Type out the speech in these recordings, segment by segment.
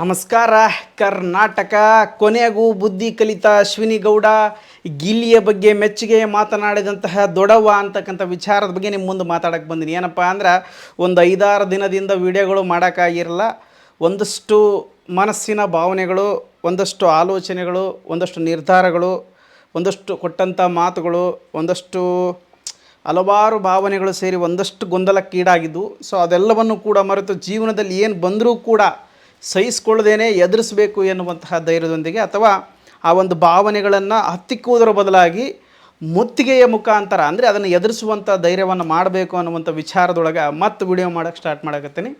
ನಮಸ್ಕಾರ ಕರ್ನಾಟಕ. ಕೊನೆಗೂ ಬುದ್ಧಿ ಕಲಿತ ಅಶ್ವಿನಿ ಗೌಡ ಗಿಲ್ಲಿಯ ಬಗ್ಗೆ ಮೆಚ್ಚುಗೆ ಮಾತನಾಡಿದಂತಹ ದೊಡವ ಅಂತಕ್ಕಂಥ ವಿಚಾರದ ಬಗ್ಗೆ ನಿಮ್ಮ ಮುಂದೆ ಮಾತಾಡೋಕ್ಕೆ ಬಂದಿನಿ. ಏನಪ್ಪ ಅಂದ್ರೆ ಒಂದು 5-6 ದಿನದಿಂದ ವಿಡಿಯೋಗಳು ಮಾಡೋಕ್ಕಾಗಿರಲ್ಲ. ಒಂದಷ್ಟು ಮನಸ್ಸಿನ ಭಾವನೆಗಳು, ಒಂದಷ್ಟು ಆಲೋಚನೆಗಳು, ಒಂದಷ್ಟು ನಿರ್ಧಾರಗಳು, ಒಂದಷ್ಟು ಕೊಟ್ಟಂಥ ಮಾತುಗಳು, ಒಂದಷ್ಟು ಹಲವಾರು ಭಾವನೆಗಳು ಸೇರಿ ಒಂದಷ್ಟು ಗೊಂದಲಕ್ಕೀಡಾಗಿದ್ದು. ಸೊ ಅದೆಲ್ಲವನ್ನು ಕೂಡ ಮರೆತು ಜೀವನದಲ್ಲಿ ಏನು ಬಂದರೂ ಕೂಡ ಸಹಿಸ್ಕೊಳ್ಳದೇನೆ ಎದುರಿಸಬೇಕು ಎನ್ನುವಂತಹ ಧೈರ್ಯದೊಂದಿಗೆ, ಅಥವಾ ಆ ಒಂದು ಭಾವನೆಗಳನ್ನು ಹತ್ತಿಕ್ಕುವುದರ ಬದಲಾಗಿ ಮುತ್ತಿಗೆಯ ಮುಖಾಂತರ ಅಂದರೆ ಅದನ್ನು ಎದುರಿಸುವಂಥ ಧೈರ್ಯವನ್ನು ಮಾಡಬೇಕು ಅನ್ನುವಂಥ ವಿಚಾರದೊಳಗೆ ಮತ್ತೆ ವಿಡಿಯೋ ಮಾಡೋಕ್ಕೆ ಸ್ಟಾರ್ಟ್ ಮಾಡಕತ್ತೀನಿ.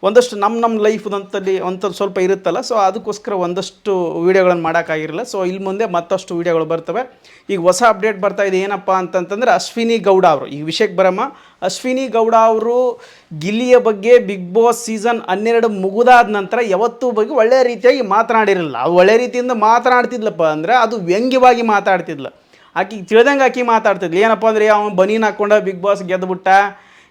ಒಂದಷ್ಟು ನಮ್ಮ ಲೈಫ್ದಂತಲ್ಲಿ ಅಂಥದ್ದು ಸ್ವಲ್ಪ ಇರುತ್ತಲ್ಲ, ಸೊ ಅದಕ್ಕೋಸ್ಕರ ಒಂದಷ್ಟು ವೀಡಿಯೋಗಳನ್ನು ಮಾಡೋಕ್ಕಾಗಿರಲಿಲ್ಲ. ಸೊ ಇಲ್ಲಿ ಮುಂದೆ ಮತ್ತಷ್ಟು ವೀಡಿಯೋಗಳು ಬರ್ತವೆ. ಈಗ ಹೊಸ ಅಪ್ಡೇಟ್ ಬರ್ತಾಯಿದೆ. ಏನಪ್ಪ ಅಂತಂತಂದರೆ ಅಶ್ವಿನಿ ಗೌಡ ಅವರು, ಈ ವಿಷಯಕ್ಕೆ ಬರಮ್ಮ. ಅಶ್ವಿನಿ ಗೌಡ ಅವರು ಗಿಲ್ಲಿಯ ಬಗ್ಗೆ ಬಿಗ್ ಬಾಸ್ ಸೀಸನ್ 12 ಮುಗಿದಾದ ನಂತರ ಯಾವತ್ತೂ ಬಗ್ಗೆ ಒಳ್ಳೆಯ ರೀತಿಯಾಗಿ ಮಾತನಾಡಿರಲಿಲ್ಲ. ಒಳ್ಳೆಯ ರೀತಿಯಿಂದ ಮಾತನಾಡ್ತಿದ್ಲಪ್ಪ ಅಂದರೆ ಅದು ವ್ಯಂಗ್ಯವಾಗಿ ಮಾತಾಡ್ತಿದ್ಲು. ಆಕೆಗೆ ತಿಳಿದಂಗೆ ಆಕೆ ಮಾತಾಡ್ತಿದ್ಲು. ಏನಪ್ಪ ಅಂದರೆ ಅವನು ಬನೀನ್ ಹಾಕ್ಕೊಂಡ ಬಿಗ್ ಬಾಸ್ ಗೆದ್ದುಬಿಟ್ಟ,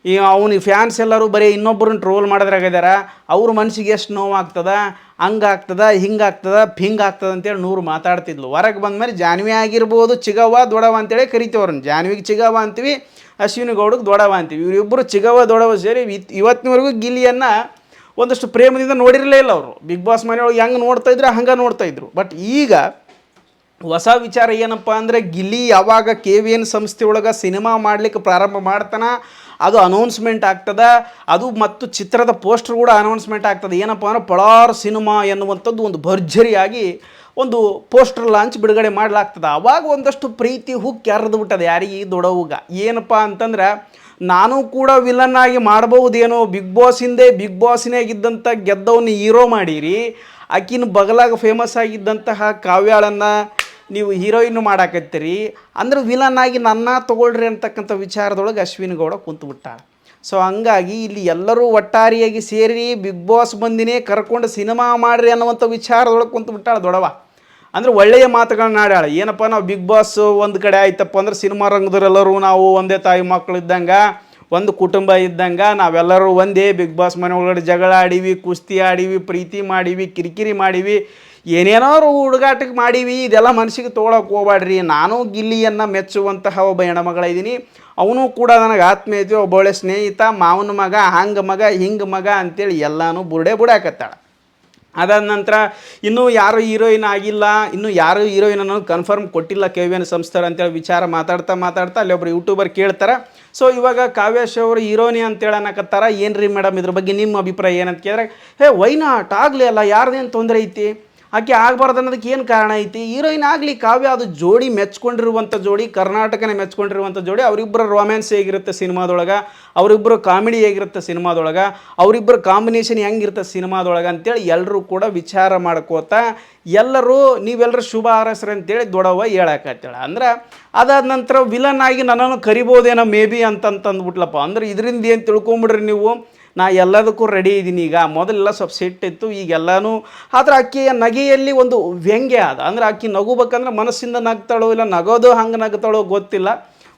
ಈ ಅವನಿಗೆ ಫ್ಯಾನ್ಸ್ ಎಲ್ಲರೂ ಬರೀ ಇನ್ನೊಬ್ಬರನ್ನ ಟ್ರೋಲ್ ಮಾಡೋದ್ರಾಗಿದ್ದಾರೆ, ಅವ್ರ ಮನಸ್ಸಿಗೆ ಎಷ್ಟು ನೋವಾಗ್ತದೆ, ಹಂಗಾಗ್ತದೆ, ಹಿಂಗಾಗ್ತದೆ, ಹಿಂಗಾಗ್ತದೆ ಅಂತೇಳಿ 100 ಮಾತಾಡ್ತಿದ್ಲು. ಹೊರಗೆ ಬಂದಮೇಲೆ ಜಾನ್ವಿ ಆಗಿರ್ಬೋದು, ಚಿಗವ್ವ ದೊಡವ ಅಂತೇಳಿ ಕರಿತೀವಿ ಅವ್ರನ್ನ. ಜಾನ್ವಿಗೆ ಚಿಗವ್ವ ಅಂತೀವಿ, ಅಶ್ವಿನಿ ಗೌಡಗೆ ದೊಡವ ಅಂತೀವಿ. ಇವರಿಬ್ಬರು ಚಿಗವ್ವ ದೊಡವ ಸೇರಿ ಇವತ್ತಿನವರೆಗೂ ಗಿಲ್ಲಿಯನ್ನು ಒಂದಷ್ಟು ಪ್ರೇಮದಿಂದ ನೋಡಿರಲೇ ಇಲ್ಲ ಅವರು. ಬಿಗ್ ಬಾಸ್ ಮನೆಯೊಳಗೆ ಹೆಂಗೆ ನೋಡ್ತಾಯಿದ್ರು ಹಂಗೆ ನೋಡ್ತಾಯಿದ್ರು. ಬಟ್ ಈಗ ಹೊಸ ವಿಚಾರ ಏನಪ್ಪ ಅಂದರೆ, ಗಿಲ್ಲಿ ಯಾವಾಗ KVN ಸಂಸ್ಥೆ ಒಳಗೆ ಸಿನಿಮಾ ಮಾಡಲಿಕ್ಕೆ ಪ್ರಾರಂಭ ಮಾಡ್ತಾನೆ, ಅದು ಅನೌನ್ಸ್ಮೆಂಟ್ ಆಗ್ತದೆ. ಅದು ಮತ್ತು ಚಿತ್ರದ ಪೋಸ್ಟರ್ ಕೂಡ ಅನೌನ್ಸ್ಮೆಂಟ್ ಆಗ್ತದೆ. ಏನಪ್ಪ ಅಂದರೆ ಪಳಾರ್ ಸಿನಿಮಾ ಎನ್ನುವಂಥದ್ದು ಒಂದು ಭರ್ಜರಿಯಾಗಿ ಒಂದು ಪೋಸ್ಟರ್ ಲಾಂಚ್ ಬಿಡುಗಡೆ ಮಾಡಲಾಗ್ತದೆ. ಆವಾಗ ಒಂದಷ್ಟು ಪ್ರೀತಿ ಹುಕ್ ಯಾರ್ದು ಬಿಟ್ಟದೆ ಯಾರಿಗೆ, ಈ ದೊಡವುಗ. ಏನಪ್ಪ ಅಂತಂದ್ರೆ, ನಾನು ಕೂಡ ವಿಲನ್ ಆಗಿ ಮಾಡ್ಬೋದೇನೋ, ಬಿಗ್ ಬಾಸಿನಾಗಿದ್ದಂಥ ಗೆದ್ದವನ್ನ ಹೀರೋ ಮಾಡಿರಿ, ಆಕಿನ ಬಗಲಾಗ ಫೇಮಸ್ ಆಗಿದ್ದಂತಹ ಕಾವ್ಯಾಳನ್ನು ನೀವು ಹೀರೋಯಿನ್ ಮಾಡಾಕತ್ತೀರಿ ಅಂದ್ರೆ ವಿಲನ್ ಆಗಿ ನನ್ನ ತೊಗೊಳ್ರಿ ಅಂತಕ್ಕಂಥ ವಿಚಾರದೊಳಗೆ ಅಶ್ವಿನಿ ಗೌಡ ಕುಂತುಬಿಟ್ಟ. ಸೊ ಹಂಗಾಗಿ ಇಲ್ಲಿ ಎಲ್ಲರೂ ಒಟ್ಟಾರಿಯಾಗಿ ಸೇರಿ ಬಿಗ್ ಬಾಸ್ ಮಂದಿನೇ ಕರ್ಕೊಂಡು ಸಿನಿಮಾ ಮಾಡ್ರಿ ಅನ್ನುವಂಥ ವಿಚಾರದೊಳಗೆ ಕುಂತುಬಿಟ್ಟಾಳ ದೊಡವ. ಅಂದರೆ ಒಳ್ಳೆಯ ಮಾತುಗಳನ್ನ ಆಡ್ಯಾಳ. ಏನಪ್ಪ, ನಾವು ಬಿಗ್ ಬಾಸ್ ಒಂದು ಕಡೆ ಆಯ್ತಪ್ಪ ಅಂದ್ರೆ ಸಿನಿಮಾ ರಂಗದವರೆಲ್ಲರೂ ನಾವು ಒಂದೇ ತಾಯಿ ಮಕ್ಕಳು ಇದ್ದಂಗೆ, ಒಂದು ಕುಟುಂಬ ಇದ್ದಂಗೆ, ನಾವೆಲ್ಲರೂ ಒಂದೇ. ಬಿಗ್ ಬಾಸ್ ಮನೆ ಒಳಗಡೆ ಜಗಳ ಆಡೀವಿ, ಕುಸ್ತಿ ಆಡೀವಿ, ಪ್ರೀತಿ ಮಾಡೀವಿ, ಕಿರಿಕಿರಿ ಮಾಡೀವಿ, ಏನೇನಾದ್ರು ಹುಡುಗಾಟಕ್ಕೆ ಮಾಡೀವಿ. ಇದೆಲ್ಲ ಮನಸ್ಸಿಗೆ ತೊಗೊಳಕ್ಕೆ ಹೋಗ್ಬೇಡ್ರಿ. ನಾನು ಗಿಲ್ಲಿಯನ್ನು ಮೆಚ್ಚುವಂತಹ ಒಬ್ಬ ಹೆಣ್ಮಗಳ ಇದ್ದೀನಿ. ಅವನು ಕೂಡ ನನಗೆ ಆತ್ಮೀಯತೆ, ಒಬ್ಬೊಳ್ಳೆ ಸ್ನೇಹಿತ, ಮಾವನ ಮಗ, ಹಂಗೆ ಮಗ, ಹಿಂಗೆ ಮಗ ಅಂತೇಳಿ ಎಲ್ಲನೂ ಬುಡಾಕತ್ತಾಳ. ಅದಾದ ನಂತರ ಇನ್ನೂ ಯಾರು ಹೀರೋಯಿನ್ ಆಗಿಲ್ಲ, ಇನ್ನೂ ಯಾರು ಹೀರೋಯಿನ್ ಅನ್ನೋದು ಕನ್ಫರ್ಮ್ ಕೊಟ್ಟಿಲ್ಲ KVN ಸಂಸ್ಥೆ ಅಂತೇಳಿ ವಿಚಾರ ಮಾತಾಡ್ತಾ ಅಲ್ಲಿ ಒಬ್ಬರು ಯೂಟ್ಯೂಬರ್ ಕೇಳ್ತಾರೆ. ಸೊ ಇವಾಗ ಕಾವ್ಯಾಶ್ ಅವರು ಹೀರೋನಿ ಅಂತೇಳಿ ಅನ್ನಕತ್ತಾರ. ಏನು ರೀ ಮೇಡಮ್, ಇದ್ರ ಬಗ್ಗೆ ನಿಮ್ಮ ಅಭಿಪ್ರಾಯ ಏನಂತ ಕೇಳಿದ್ರೆ, ವೈ ನಾಟ್ ಆಗಲಿ ಅಲ್ಲ, ಯಾರ್ದೇನು ತೊಂದರೆ ಐತಿ, ಆಕೆ ಆಗಬಾರ್ದು ಅನ್ನೋದಕ್ಕೆ ಏನು ಕಾರಣ ಐತಿ? ಹೀರೋಯಿನ್ ಆಗಲಿ ಕಾವ್ಯ, ಅದು ಜೋಡಿ ಮೆಚ್ಕೊಂಡಿರುವಂಥ ಜೋಡಿ, ಕರ್ನಾಟಕನೇ ಮೆಚ್ಕೊಂಡಿರುವಂಥ ಜೋಡಿ. ಅವರಿಬ್ಬರ ರೊಮ್ಯಾನ್ಸ್ ಹೇಗಿರುತ್ತೆ ಸಿನಿಮಾದೊಳಗೆ, ಅವರಿಬ್ಬರು ಕಾಮಿಡಿ ಹೇಗಿರುತ್ತೆ ಸಿನಿಮಾದೊಳಗೆ, ಅವರಿಬ್ಬರ ಕಾಂಬಿನೇಷನ್ ಹೆಂಗಿರುತ್ತೆ ಸಿನಿಮಾದೊಳಗೆ ಅಂತೇಳಿ ಎಲ್ಲರೂ ಕೂಡ ವಿಚಾರ ಮಾಡ್ಕೋತಾ ಎಲ್ಲರೂ ನೀವೆಲ್ಲರೂ ಶುಭ ಹಾರೈಸ್ರಿ ಅಂತೇಳಿ ದೊಡವ ಹೇಳಕತ್ತೇಳ. ಅಂದ್ರೆ ಅದಾದ ನಂತರ ವಿಲನ್ ಆಗಿ ನನ್ನನ್ನು ಕರಿಬೋದೇನೋ ಮೇ ಬಿ ಅಂತಂದ್ಬಿಟ್ಲಪ್ಪ. ಅಂದ್ರೆ ಇದರಿಂದ ಏನು ತಿಳ್ಕೊಂಬಿಡ್ರಿ ನೀವು, ನಾ ಎಲ್ಲದಕ್ಕೂ ರೆಡಿ ಇದ್ದೀನಿ. ಈಗ ಮೊದಲೆಲ್ಲ ಸ್ವಲ್ಪ ಸೆಟ್ ಇತ್ತು, ಈಗೆಲ್ಲನೂ. ಆದರೆ ಆಕೆಯ ನಗೆಯಲ್ಲಿ ಒಂದು ವ್ಯಂಗ್ಯ ಅದ. ಅಂದರೆ ಆಕೆ ನಗುಬೇಕಂದ್ರೆ ಮನಸ್ಸಿಂದ ನಗ್ತಾಳೋ ಇಲ್ಲ ನಗೋದು ಹಂಗೆ ನಗ್ತಾಳೋ ಗೊತ್ತಿಲ್ಲ.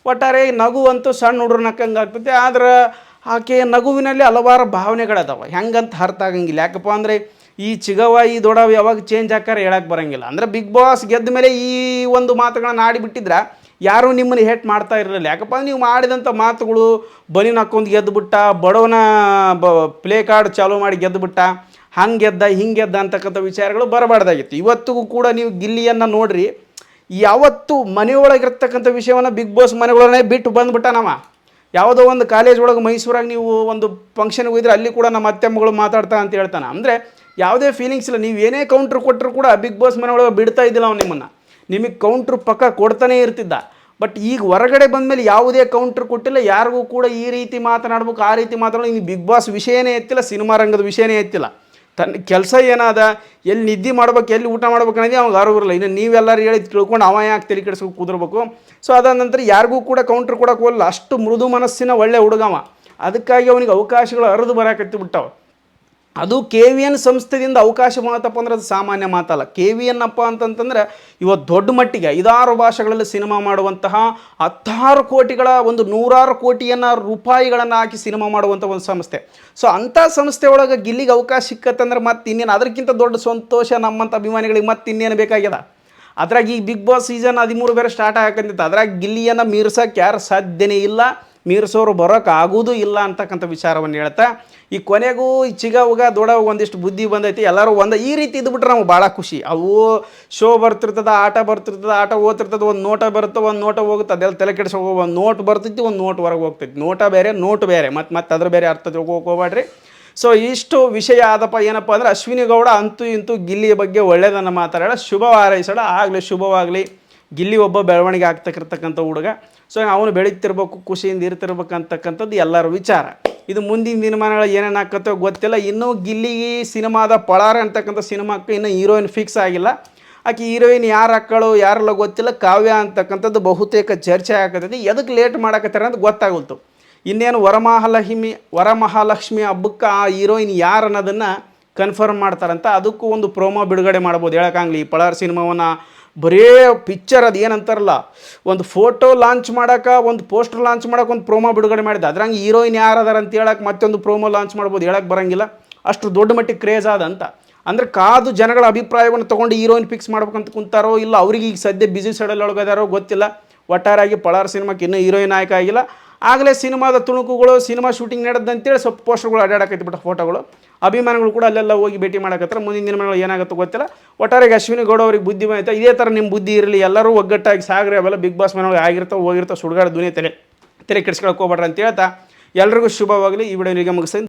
ಒಟ್ಟಾರೆ ನಗು ಅಂತೂ ಸಣ್ಣ ಹುಡುಗ್ರು ನಕ್ಕಂಗೆ ಆಗ್ತೈತೆ. ಆದ್ರೆ ಆಕೆಯ ನಗುವಿನಲ್ಲಿ ಹಲವಾರು ಭಾವನೆಗಳದಾವೆ, ಹೆಂಗಂತ ಅರ್ಥ ಆಗಂಗಿಲ್ಲ. ಯಾಕಪ್ಪ ಅಂದರೆ ಈ ಚಿಗವ್ವ ಈ ದೊಡವ ಯಾವಾಗ ಚೇಂಜ್ ಆಕಾರ ಹೇಳಕ್ಕೆ ಬರೋಂಗಿಲ್ಲ. ಅಂದರೆ ಬಿಗ್ ಬಾಸ್ ಗೆದ್ದ ಮೇಲೆ ಈ ಒಂದು ಮಾತುಗಳನ್ನ ಆಡಿಬಿಟ್ಟಿದ್ರೆ ಯಾರೂ ನಿಮ್ಮನ್ನು ಹೇಟ್ ಮಾಡ್ತಾ ಇರಲಿಲ್ಲ. ಯಾಕಪ್ಪ ಅಂದ್ರೆ ನೀವು ಮಾಡಿದಂಥ ಮಾತುಗಳು, ಬನೀನ್ ಹಾಕ್ಕೊಂಡು ಗೆದ್ದುಬಿಟ್ಟ, ಬಡವನ ಪ್ಲೇ ಕಾರ್ಡ್ ಚಾಲೂ ಮಾಡಿ ಗೆದ್ದುಬಿಟ್ಟ, ಹಂಗೆ ಗೆದ್ದ ಹಿಂಗೆ ಗೆದ್ದ ಅಂತಕ್ಕಂಥ ವಿಚಾರಗಳು ಬರಬಾರ್ದಾಗಿತ್ತು. ಇವತ್ತಿಗೂ ಕೂಡ ನೀವು ಗಿಲ್ಲಿಯನ್ನು ನೋಡ್ರಿ, ಯಾವತ್ತು ಮನೆಯೊಳಗಿರ್ತಕ್ಕಂಥ ವಿಷಯವನ್ನು ಬಿಗ್ ಬಾಸ್ ಮನೆಗಳನ್ನೇ ಬಿಟ್ಟು ಬಂದುಬಿಟ್ಟ. ಯಾವುದೋ ಒಂದು ಕಾಲೇಜ್ ಒಳಗೆ ಮೈಸೂರಾಗ ನೀವು ಒಂದು ಫಂಕ್ಷನ್ಗೆ ಹೋಗಿದ್ರೆ ಅಲ್ಲಿ ಕೂಡ ನಮ್ಮ ಅತ್ತೆಮ್ಮಗಳು ಮಾತಾಡ್ತಾ ಅಂತ ಹೇಳ್ತಾನೆ. ಅಂದರೆ ಯಾವುದೇ ಫೀಲಿಂಗ್ಸ್ ಇಲ್ಲ. ನೀವು ಏನೇ ಕೌಂಟ್ರ್ ಕೊಟ್ಟರು ಕೂಡ ಬಿಗ್ ಬಾಸ್ ಮನೆ ಒಳಗೆ ಬಿಡ್ತಾ ಇದ್ದಿಲ್ಲ ಅವ್ನು. ನಿಮಗೆ ಕೌಂಟ್ರ್ ಪಕ್ಕ ಕೊಡ್ತಾನೇ ಇರ್ತಿದ್ದ. ಬಟ್ ಈಗ ಹೊರಗಡೆ ಬಂದಮೇಲೆ ಯಾವುದೇ ಕೌಂಟ್ರ್ ಕೊಟ್ಟಿಲ್ಲ, ಯಾರಿಗೂ ಕೂಡ ಈ ರೀತಿ ಮಾತನಾಡ್ಬೇಕು ಆ ರೀತಿ ಮಾತನಾಡೋ. ಇನ್ನು ಬಿಗ್ ಬಾಸ್ ವಿಷಯನೇ ಎತ್ತಿಲ್ಲ, ಸಿನಿಮಾ ರಂಗದ ವಿಷಯನೇ ಎತ್ತಿಲ್ಲ. ತನ್ನ ಕೆಲಸ ಏನಾದ, ಎಲ್ಲಿ ನಿದ್ದೆ ಮಾಡ್ಬೇಕು, ಎಲ್ಲಿ ಊಟ ಮಾಡ್ಬೇಕು ಅನ್ನೋದೇ ಅವ್ನಿಗೆ ಅರಿವು ಇರಲ್ಲ. ಇನ್ನು ನೀವೆಲ್ಲರೂ ಹೇಳಿ ತಿಳ್ಕೊಂಡು ಅವ ಯಾಕೆ ತಲೆ ಕೆಡಿಸ್ಕೊಂಡು ಕೂದಿರ್ಬೇಕು. ಸೊ ಅದಾದ ನಂತರ ಯಾರಿಗೂ ಕೂಡ ಕೌಂಟ್ರ್ ಕೊಡೋಕೆ ಹೋಗಲ್ಲ. ಅಷ್ಟು ಮೃದು ಮನಸ್ಸಿನ ಒಳ್ಳೆ ಹುಡುಗವ. ಅದಕ್ಕಾಗಿ ಅವನಿಗೆ ಅವಕಾಶಗಳು ಹರಿದು ಬರಾಕತ್ತಿ ಬಿಟ್ಟವು. ಅದು ಕೆ ವಿ ಎನ್ ಸಂಸ್ಥೆಯಿಂದ ಅವಕಾಶ ಮಾತಪ್ಪ ಅಂದ್ರೆ ಅದು ಸಾಮಾನ್ಯ ಮಾತಲ್ಲ. ಕೆ ವಿ ಎನ್ ಅಪ್ಪ ಅಂತಂತಂದರೆ ಇವತ್ತು ದೊಡ್ಡ ಮಟ್ಟಿಗೆ 5-6 ಭಾಷೆಗಳಲ್ಲಿ ಸಿನಿಮಾ ಮಾಡುವಂತಹ 10 ಕೋಟಿಗಳ ಒಂದು 100 ಕೋಟಿಯನ್ನು ರೂಪಾಯಿಗಳನ್ನು ಹಾಕಿ ಸಿನಿಮಾ ಮಾಡುವಂಥ ಒಂದು ಸಂಸ್ಥೆ. ಸೊ ಅಂಥ ಸಂಸ್ಥೆ ಒಳಗೆ ಗಿಲ್ಲಿಗೆ ಅವಕಾಶ ಸಿಕ್ಕತ್ತಂದ್ರೆ ಮತ್ತೆ ಇನ್ನೇನು ಅದಕ್ಕಿಂತ ದೊಡ್ಡ ಸಂತೋಷ ನಮ್ಮಂಥ ಅಭಿಮಾನಿಗಳಿಗೆ ಮತ್ತೆ ಇನ್ನೇನು ಬೇಕಾಗ್ಯದ. ಅದ್ರಾಗ ಈಗ ಬಿಗ್ ಬಾಸ್ ಸೀಸನ್ 13 ಬೇರೆ ಸ್ಟಾರ್ಟ್ ಆಗಕ್ಕಂತಿತ್ತು. ಅದ್ರಾಗ ಗಿಲ್ಲಿಯನ್ನು ಮೀರ್ಸೋಕ್ಕೆ ಯಾರು ಸಾಧ್ಯನೇ ಇಲ್ಲ, ಮೀರ್ಸೋರು ಬರೋಕೆ ಆಗೋದು ಇಲ್ಲ ಅಂತಕ್ಕಂಥ ವಿಚಾರವನ್ನು ಹೇಳ್ತಾ ಈ ಕೊನೆಗೂ ಈ ಚಿಗವ್ಗ ದೊಡ್ಡ ಒಂದಿಷ್ಟು ಬುದ್ಧಿ ಬಂದೈತಿ. ಎಲ್ಲರೂ ಈ ರೀತಿ ಇದ್ಬಿಟ್ರೆ ನಮ್ಗೆ ಭಾಳ ಖುಷಿ. ಅವು ಶೋ ಬರ್ತಿರ್ತದೆ, ಆಟ ಬರ್ತಿರ್ತದೆ, ಆಟ ಓದ್ತಿರ್ತದೆ, ಒಂದು ನೋಟ ಬರುತ್ತೆ, ಒಂದು ನೋಟ ಹೋಗುತ್ತೆ, ಅದೆಲ್ಲ ತಲೆ ಕೆಡಿಸೋಗೋ, ಒಂದು ನೋಟ್ ಬರ್ತೈತಿ, ಒಂದು ನೋಟ್ ಹೊರಗೆ ಹೋಗ್ತೈತಿ. ನೋಟ ಬೇರೆ, ನೋಟ್ ಬೇರೆ, ಮತ್ತು ಅದ್ರ ಬೇರೆ ಅರ್ಥ ಹೋಗ್ಬೇಡ್ರಿ. ಸೊ ಇಷ್ಟು ವಿಷಯ ಆದಪ್ಪ. ಏನಪ್ಪ ಅಂದರೆ ಅಶ್ವಿನಿ ಗೌಡ ಅಂತೂ ಇಂತೂ ಗಿಲ್ಲಿಯ ಬಗ್ಗೆ ಒಳ್ಳೆಯದನ್ನು ಮಾತಾಡೋಣ. ಶುಭ ಹಾರೈಸೋಣ. ಆಗಲಿ, ಶುಭವಾಗಲಿ. ಗಿಲ್ಲಿ ಒಬ್ಬ ಬೆಳವಣಿಗೆ ಆಗ್ತಕ್ಕಿರ್ತಕ್ಕಂಥ ಹುಡುಗ. ಸೊ ಅವನು ಬೆಳೀತಿರ್ಬೇಕು, ಖುಷಿಯಿಂದ ಇರ್ತಿರ್ಬೇಕಂತಕ್ಕಂಥದ್ದು ಎಲ್ಲರ ವಿಚಾರ. ಇದು ಮುಂದಿನ ದಿನಮಾನಗಳು ಏನೇನು ಹಾಕತ್ತೋ ಗೊತ್ತಿಲ್ಲ. ಇನ್ನೂ ಗಿಲ್ಲಿಗೆ ಸಿನಿಮಾದ ಪಳಾರ ಅಂತಕ್ಕಂಥ ಸಿನಿಮಾಕ್ಕೆ ಇನ್ನೂ ಹೀರೋಯಿನ್ ಫಿಕ್ಸ್ ಆಗಿಲ್ಲ. ಆಕೆ ಹೀರೋಯಿನ್ ಯಾರು ಹಾಕ್ಕೊಳ್ಳೋ ಯಾರೆಲ್ಲ ಗೊತ್ತಿಲ್ಲ. ಕಾವ್ಯ ಅಂತಕ್ಕಂಥದ್ದು ಬಹುತೇಕ ಚರ್ಚೆ ಆಗತೈತಿ. ಎದಕ್ಕೆ ಲೇಟ್ ಮಾಡಕತ್ತಾರೆ ಅಂತ ಗೊತ್ತಾಗಲ್ತು. ಇನ್ನೇನು ವರಮಹಾಲಕ್ಷ್ಮಿ ಹಬ್ಬಕ್ಕೆ ಆ ಹೀರೋಯಿನ್ ಯಾರು ಅನ್ನೋದನ್ನು ಕನ್ಫರ್ಮ್ ಮಾಡ್ತಾರಂತ. ಅದಕ್ಕೂ ಒಂದು ಪ್ರೋಮೋ ಬಿಡುಗಡೆ ಮಾಡ್ಬೋದು. ಹೇಳೋಕ್ಕಾಗಲಿ ಈ ಪಳಾರ್ ಸಿನಿಮಾವನ್ನು ಬರೀ ಪಿಕ್ಚರ್ ಅದು ಏನಂತಾರಲ್ಲ, ಒಂದು ಫೋಟೋ ಲಾಂಚ್ ಮಾಡೋಕೆ, ಒಂದು ಪೋಸ್ಟರ್ ಲಾಂಚ್ ಮಾಡೋಕೆ ಒಂದು ಪ್ರೋಮೋ ಬಿಡುಗಡೆ ಮಾಡಿದ್ದು. ಅದ್ರಂಗೆ ಹೀರೋಯಿನ್ ಯಾರು ಅದಾರ ಅಂತ ಹೇಳಕ್ಕೆ ಮತ್ತೊಂದು ಪ್ರೋಮೋ ಲಾಂಚ್ ಮಾಡ್ಬೋದು. ಹೇಳಕ್ಕೆ ಬರೋಂಗಿಲ್ಲ, ಅಷ್ಟು ದೊಡ್ಡ ಮಟ್ಟಿಗೆ ಕ್ರೇಜ್ ಆದಂತ. ಅಂದರೆ ಕಾದು ಜನಗಳ ಅಭಿಪ್ರಾಯವನ್ನು ತೊಗೊಂಡು ಹೀರೋಯಿನ್ ಫಿಕ್ಸ್ ಮಾಡ್ಬೇಕಂತ ಕುಂತಾರೋ ಇಲ್ಲ ಅವ್ರಿಗೆ ಈಗ ಸದ್ಯ ಬಿಸಿ ಸೆಡಲ್ ಒಳಗದಾರೋ ಗೊತ್ತಿಲ್ಲ. ಒಟ್ಟಾರೆಯಾಗಿ ಪಳಾರ್ ಸಿನಿಮಾಕ್ಕೆ ಇನ್ನೂ ಹೀರೋಯಿನ್ ನಾಯಕ ಆಗಿಲ್ಲ. ಆಗಲೇ ಸಿನಿಮಾದ ತುಣುಕುಗಳು, ಸಿನಿಮಾ ಶೂಟಿಂಗ್ ನಡೆದಂತೇಳಿ ಸ್ವಲ್ಪ ಪೋಸ್ಟರ್ಗಳು ಅಡ್ಡಾಡಕೈತಿ ಬಿಟ್ಟು ಫೋಟೋಗಳು. ಅಭಿಮಾನಿಗಳು ಕೂಡ ಅಲ್ಲೆಲ್ಲ ಹೋಗಿ ಭೇಟಿ ಮಾಡಕತ್ತಾರೆ. ಮುಂದಿನ ದಿನಗಳು ಏನಾಗುತ್ತೋ ಗೊತ್ತಿಲ್ಲ. ಒಟ್ಟಾರೆಗೆ ಅಶ್ವಿನಿ ಗೌಡ ಅವ್ರಿಗೆ ಬುದ್ಧಿ ಬಂದೈತೆ. ಇದೇ ಥರ ನಿಮ್ಮ ಬುದ್ಧಿ ಇರಲಿ, ಎಲ್ಲರೂ ಒಗ್ಗಟ್ಟಾಗಿ ಸಾಗ್ರಿ. ಅವೆಲ್ಲ ಬಿಗ್ ಬಾಸ್ ಮನೆಯೊಳಗೆ ಆಗಿರ್ತಾವೆ, ಹೋಗಿರ್ತಾವೆ. ಸುಡುಗಾಡ ದುನಿಯಾ ತಲೆ ಕೆಡಿಸ್ಕೊಳಕ್ಕೆ ಹೋಗ್ಬೇಡ್ರಿ ಅಂತ ಹೇಳ್ತಾ ಎಲ್ರಿಗೂ ಶುಭವಾಗಲಿ. ಈ ವಿಡಿಯೋ ಮುಗಿಸ್ತೀನಿ.